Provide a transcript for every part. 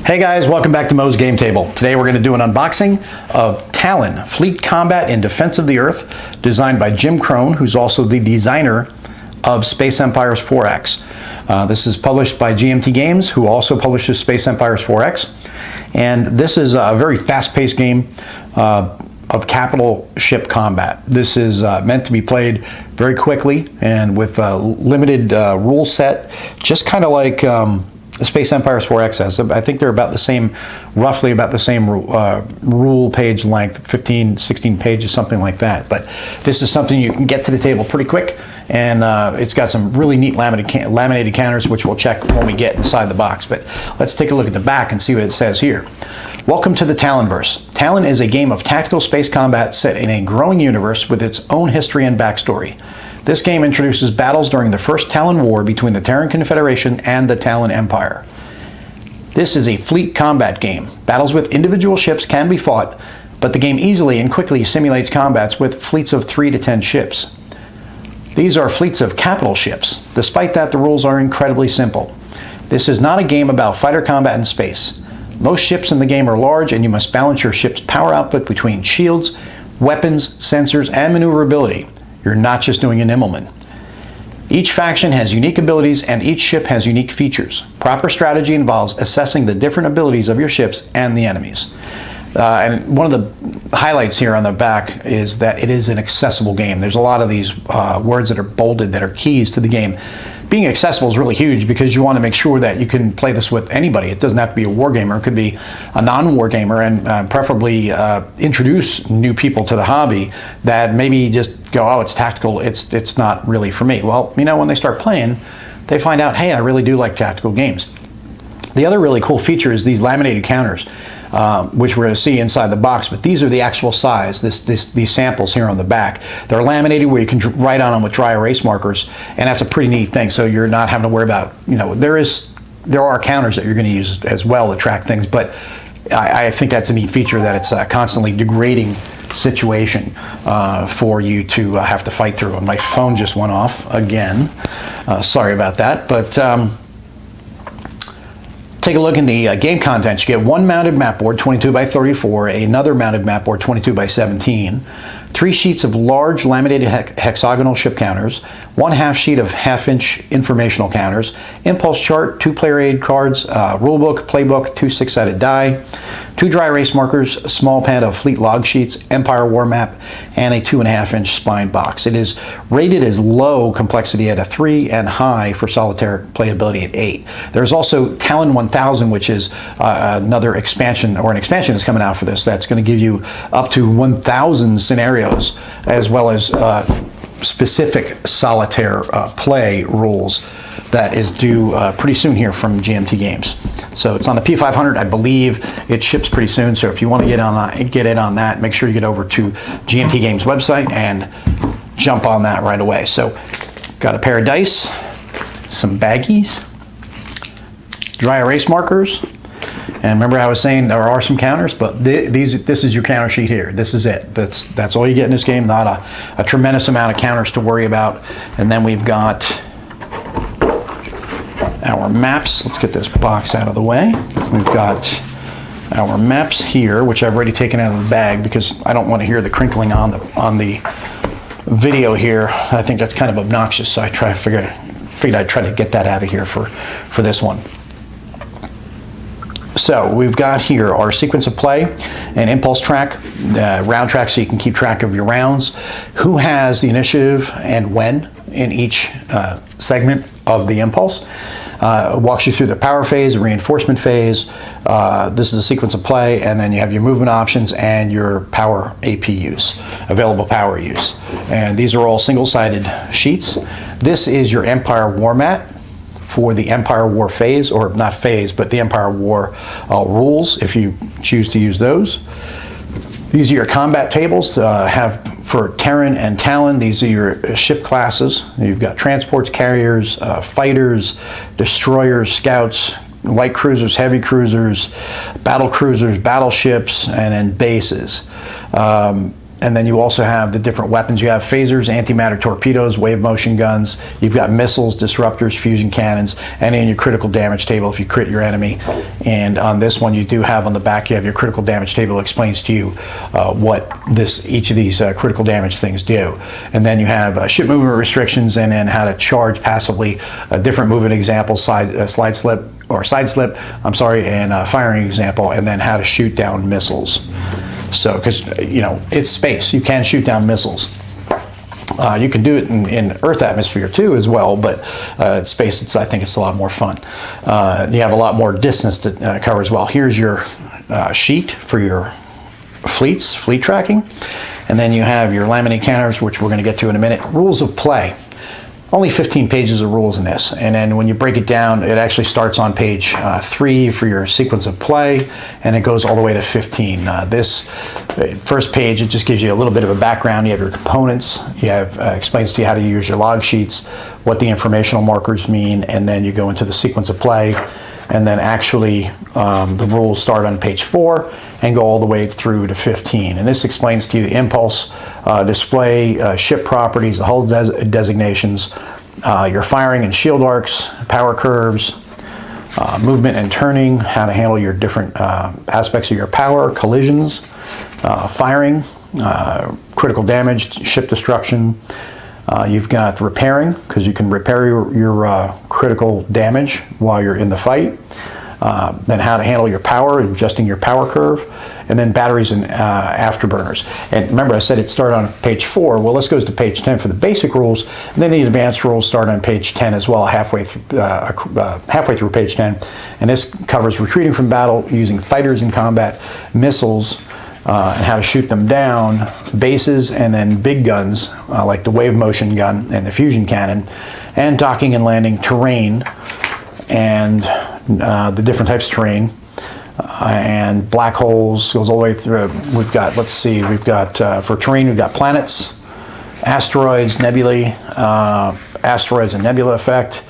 Hey guys, welcome back to Mo's Game Table. Today we're going to do an unboxing of Talon, Fleet Combat in Defense of the Earth, designed by Jim Crone, who's also the designer of Space Empires 4X. This is published by GMT Games, who also publishes Space Empires 4X. And this is a very fast-paced game of capital ship combat. This is meant to be played very quickly and with a limited rule set, just kind of like Space Empires 4X has. I think they're about the same, roughly about the same rule page length, 15, 16 pages, something like that. But this is something you can get to the table pretty quick, and it's got some really neat laminated counters, which we'll check when we get inside the box. But let's take a look at the back and see what it says here. Welcome to the Talonverse. Talon is a game of tactical space combat set in a growing universe with its own history and backstory. This game introduces battles during the first Talon War between the Terran Confederation and the Talon Empire. This is a fleet combat game. Battles with individual ships can be fought, but the game easily and quickly simulates combats with fleets of 3 to 10 ships. These are fleets of capital ships. Despite that, the rules are incredibly simple. This is not a game about fighter combat in space. Most ships in the game are large, and you must balance your ship's power output between shields, weapons, sensors, and maneuverability. You're not just doing an Immelman. Each faction has unique abilities, and each ship has unique features. Proper strategy involves assessing the different abilities of your ships and the enemies. And one of the highlights here on the back is that it is an accessible game. There's a lot of these words that are bolded that are keys to the game. Being accessible is really huge because you want to make sure that you can play this with anybody. It doesn't have to be a war gamer. It could be a non-war gamer, and preferably introduce new people to the hobby that maybe just go, oh, it's tactical, it's not really for me. Well, you know, when they start playing, they find out, hey, I really do like tactical games. The other really cool feature is these laminated counters, which we're going to see inside the box, but these are the actual size, these samples here on the back. They're laminated where you can write on them with dry erase markers, and that's a pretty neat thing, so you're not having to worry about, you know, there are counters that you're going to use as well to track things, but I think that's a neat feature, that it's a constantly degrading situation for you to have to fight through. And my phone just went off again. Sorry about that, but take a look in the game contents. You get one mounted map board, 22 by 34, another mounted map board, 22 by 17, 3 sheets of large laminated hexagonal ship counters, 1/2 sheet of 1/2-inch informational counters, impulse chart, 2 player aid cards, rulebook, playbook, 2 6-sided die, 2 dry erase markers, a small pad of fleet log sheets, Empire War map, and a 2.5-inch spine box. It is rated as low complexity at a 3 and high for solitaire playability at 8. There's also Talon 1000, which is another expansion, or an expansion that's coming out for this, that's going to give you up to 1,000 scenarios, as well as specific solitaire play rules that is due pretty soon here from GMT Games. So it's on the P500, I believe. It ships pretty soon, so if you want to get in on that, make sure you get over to GMT Games website and jump on that right away. So got a pair of dice, some baggies, dry erase markers, and remember I was saying there are some counters, but this is your counter sheet here. This is it. That's all you get in this game, not a tremendous amount of counters to worry about. And then we've got our maps. Let's get this box out of the way. We've got our maps here, which I've already taken out of the bag because I don't want to hear the crinkling on the video here. I think that's kind of obnoxious, so I figured I'd try to get that out of here for this one. So we've got here our sequence of play, an impulse track, round track, so you can keep track of your rounds, who has the initiative and when in each segment of the impulse. Walks you through the power phase, the reinforcement phase. This is a sequence of play, and then you have your movement options and your power AP use, available power use. And these are all single-sided sheets. This is your Empire War mat for the Empire War phase, or not phase, but the Empire War rules, if you choose to use those. These are your combat tables. Have for Terran and Talon, these are your ship classes. You've got transports, carriers, fighters, destroyers, scouts, light cruisers, heavy cruisers, battle cruisers, battleships, and then bases. And And then you also have the different weapons. You have phasers, antimatter torpedoes, wave motion guns. You've got missiles, disruptors, fusion cannons, and in your critical damage table if you crit your enemy. And on this one, you do have on the back, you have your critical damage table. It explains to you what each of these critical damage things do. And then you have ship movement restrictions, and then how to charge passively, different movement examples, side slip, I'm sorry, and firing example, and then how to shoot down missiles. So, because, you know, it's space, you can shoot down missiles. You can do it in Earth atmosphere too as well, but in space, I think it's a lot more fun. You have a lot more distance to cover as well. Here's your sheet for your fleet tracking. And then you have your laminated counters, which we're going to get to in a minute. Rules of play. Only 15 pages of rules in this, and then when you break it down, it actually starts on page 3 for your sequence of play, and it goes all the way to 15. This first page, it just gives you a little bit of a background. You have your components, you have explains to you how to use your log sheets, what the informational markers mean, and then you go into the sequence of play, and then actually the rules start on page 4 and go all the way through to 15. And this explains to you impulse, display, ship properties, the hull designations, your firing and shield arcs, power curves, movement and turning, how to handle your different aspects of your power, collisions, firing, critical damage, ship destruction. You've got repairing, because you can repair your critical damage while you're in the fight. Then how to handle your power, adjusting your power curve, and then batteries and afterburners. And remember, I said it started on page 4. Well, this goes to page 10 for the basic rules, and then the advanced rules start on page 10 as well, halfway through page 10. And this covers retreating from battle using fighters in combat, missiles, and how to shoot them down, bases, and then big guns like the wave motion gun and the fusion cannon, and docking and landing, terrain, and the different types of terrain, and black holes goes all the way through. We've got, for terrain, we've got planets, asteroids, nebulae, asteroids and nebula effect,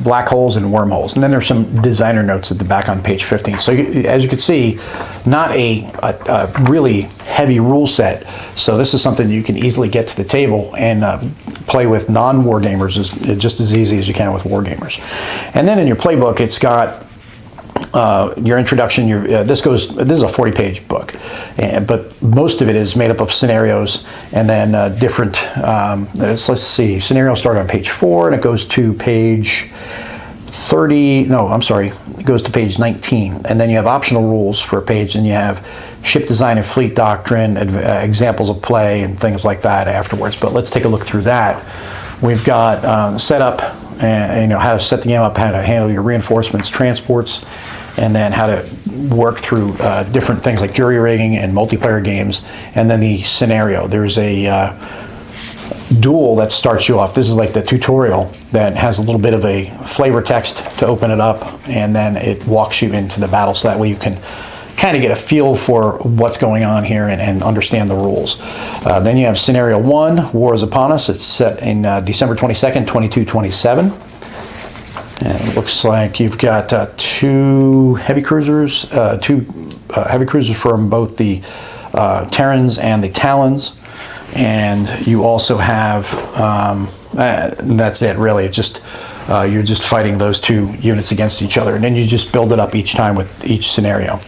black holes and wormholes. And then there's some designer notes at the back on page 15. So as you can see, not a really heavy rule set. So this is something you can easily get to the table and play with non-war gamers just as easy as you can with war gamers. And then in your playbook, it's got your introduction. This is a 40-page book, but most of it is made up of scenarios, and then different. Let's see. Scenarios start on page 4, and it goes to page 30. No, I'm sorry. It goes to page 19, and then you have optional rules for a page, and you have ship design and fleet doctrine, examples of play, and things like that afterwards. But let's take a look through that. We've got setup, and how to set the game up, how to handle your reinforcements, transports, and then how to work through different things like jury rigging and multiplayer games, and then the scenario. There's a duel that starts you off. This is like the tutorial that has a little bit of a flavor text to open it up, and then it walks you into the battle, so that way you can kind of get a feel for what's going on here and understand the rules. Then you have Scenario 1, War is Upon Us. It's set in December 22nd, 2227. And it looks like you've got two heavy cruisers from both the Terrans and the Talons. And you also have, that's it really, it's just, you're just fighting those two units against each other. And then you just build it up each time with each scenario.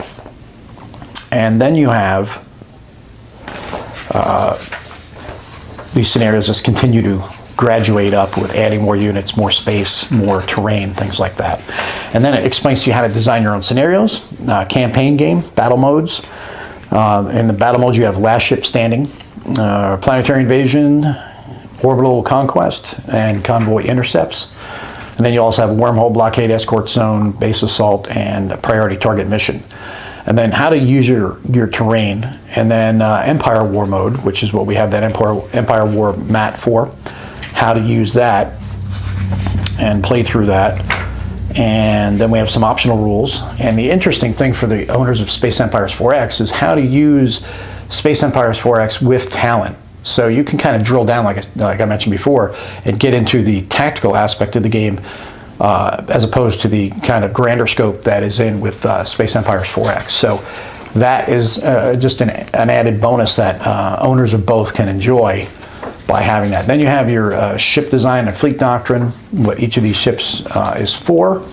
And then you have these scenarios just continue to graduate up with adding more units, more space, more terrain, things like that. And then it explains to you how to design your own scenarios, campaign game, battle modes. In the battle modes, you have last ship standing, planetary invasion, orbital conquest, and convoy intercepts. And then you also have wormhole, blockade, escort zone, base assault, and priority target mission. And then how to use your terrain, and then Empire War mode, which is what we have that Empire War mat for, how to use that and play through that. And then we have some optional rules. And the interesting thing for the owners of Space Empires 4X is how to use Space Empires 4X with Talon. So you can kind of drill down, like I mentioned before, and get into the tactical aspect of the game, as opposed to the kind of grander scope that is in with Space Empires 4X. So that is just an added bonus that owners of both can enjoy by having that. Then you have your ship design and fleet doctrine, what each of these ships is for.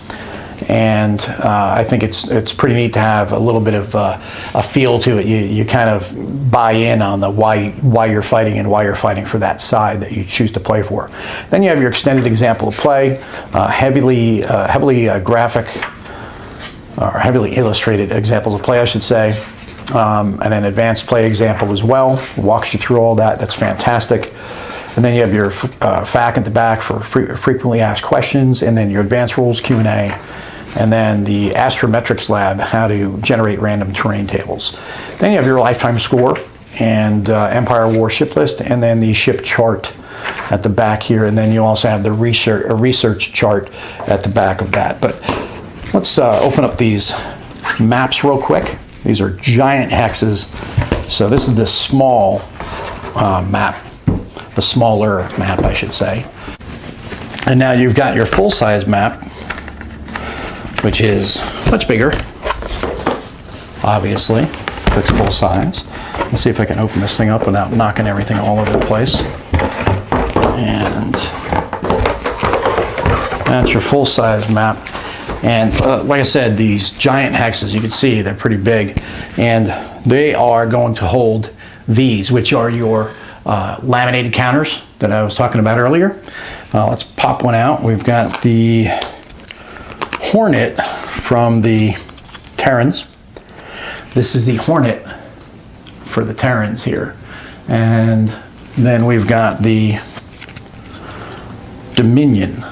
And I think it's pretty neat to have a little bit of a feel to it. You kind of buy in on the why you're fighting and why you're fighting for that side that you choose to play for. Then you have your extended example of play, heavily graphic or heavily illustrated examples of play, I should say, and an advanced play example as well. Walks you through all that. That's fantastic. And then you have your FAQ at the back for frequently asked questions, and then your advanced rules Q&A. And then the Astrometrics Lab, how to generate random terrain tables. Then you have your lifetime score and Empire War ship list, and then the ship chart at the back here. And then you also have the research chart at the back of that. But let's open up these maps real quick. These are giant hexes. So this is the small map, the smaller map, I should say. And now you've got your full-size map, which is much bigger, obviously. It's full size. Let's see if I can open this thing up without knocking everything all over the place. And that's your full size map. And like I said, these giant hexes, you can see they're pretty big. And they are going to hold these, which are your laminated counters that I was talking about earlier. Let's pop one out. We've got the Hornet from the Terrans. This is the Hornet for the Terrans here. And then we've got the Dominion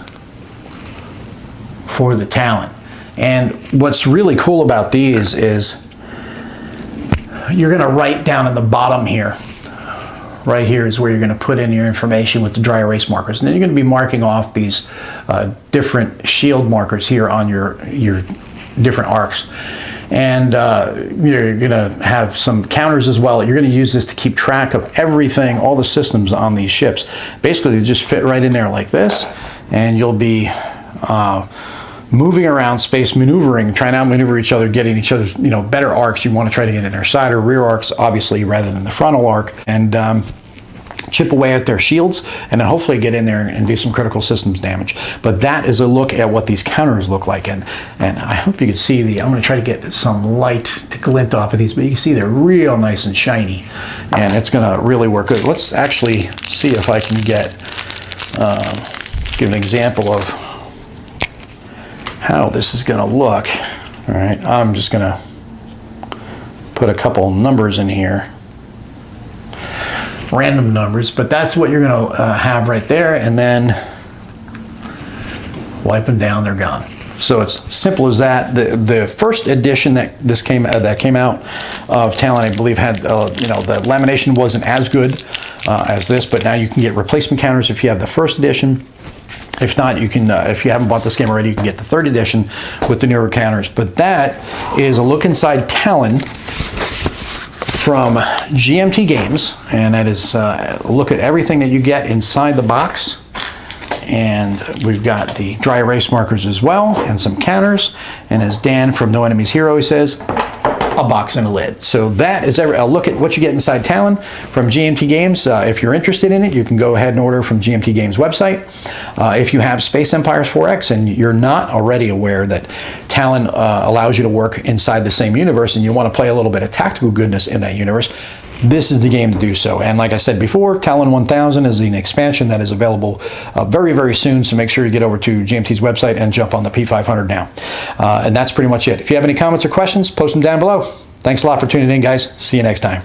for the Talon. And what's really cool about these is you're going to write down in the bottom here. Right here is where you're going to put in your information with the dry erase markers. And then you're going to be marking off these different shield markers here on your different arcs. And you're going to have some counters as well. You're going to use this to keep track of everything, all the systems on these ships. Basically, they just fit right in there like this. And you'll be moving around space, maneuvering, trying to outmaneuver each other, getting each other's better arcs. You want to try to get in their side or rear arcs, obviously, rather than the frontal arc, and chip away at their shields, and then hopefully get in there and do some critical systems damage. But that is a look at what these counters look like, and I hope you can see I'm going to try to get some light to glint off of these, but you can see they're real nice and shiny, and it's going to really work good. Let's actually see if I can give an example of how this is going to look. All right, I'm just going to put a couple numbers in here, random numbers, but that's what you're going to have right there, and then wipe them down, they're gone. So it's simple as that. The first edition that came out of Talon, I believe, had the lamination wasn't as good as this, but now you can get replacement counters if you have the first edition. If not, you can, if you haven't bought this game already, you can get the third edition with the newer counters. But that is a look inside Talon from GMT Games, and that is a look at everything that you get inside the box. And we've got the dry erase markers as well, and some counters. And as Dan from No Enemies Hero says, a box and a lid. So that is a look at what you get inside Talon from GMT Games. If you're interested in it, you can go ahead and order from GMT Games website. If you have Space Empires 4X and you're not already aware that Talon allows you to work inside the same universe, and you want to play a little bit of tactical goodness in that universe, this is the game to do so. And like I said before, Talon 1000 is an expansion that is available very, very soon. So make sure you get over to GMT's website and jump on the P500 now. And that's pretty much it. If you have any comments or questions, post them down below. Thanks a lot for tuning in, guys. See you next time.